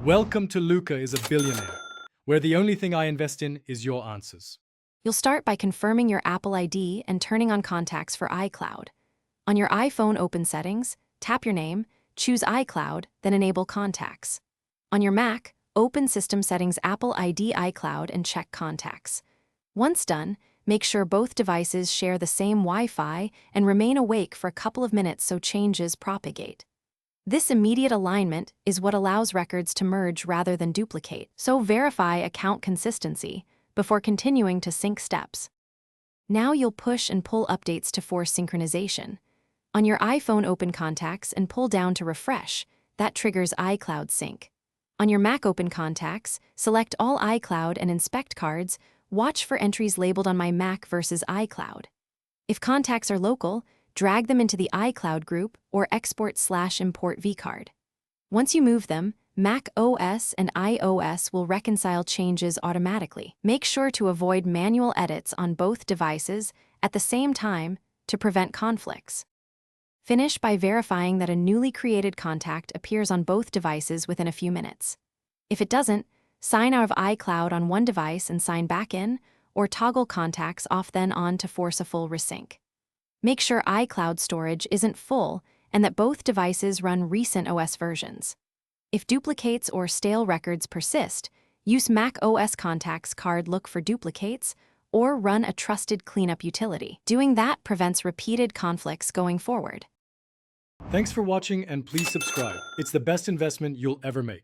Welcome to Luca is a Billionaire, where the only thing I invest in is your answers. You'll start by confirming your Apple ID and turning on contacts for iCloud. On your iPhone Open Settings, tap your name, choose iCloud, then enable Contacts. On your Mac, open System Settings Apple ID iCloud and check Contacts. Once done, make sure both devices share the same Wi-Fi and remain awake for a couple of minutes so changes propagate. This immediate alignment is what allows records to merge rather than duplicate, so verify account consistency before continuing to sync steps. Now you'll push and pull updates to force synchronization. On your iPhone, open Contacts and pull down to refresh. That triggers iCloud sync. On your Mac, open Contacts, select all iCloud and inspect cards. Watch for entries labeled on my Mac versus iCloud. If contacts are local, drag them into the iCloud group or export/import vcard. Once you move them, Mac OS and iOS will reconcile changes automatically. Make sure to avoid manual edits on both devices at the same time to prevent conflicts. Finish by verifying that a newly created contact appears on both devices within a few minutes. If it doesn't, sign out of iCloud on one device and sign back in, or toggle contacts off then on to force a full resync. Make sure iCloud storage isn't full and that both devices run recent OS versions. If duplicates or stale records persist, use Mac OS Contacts card look for duplicates or run a trusted cleanup utility. Doing that prevents repeated conflicts going forward. Thanks for watching and please subscribe. It's the best investment you'll ever make.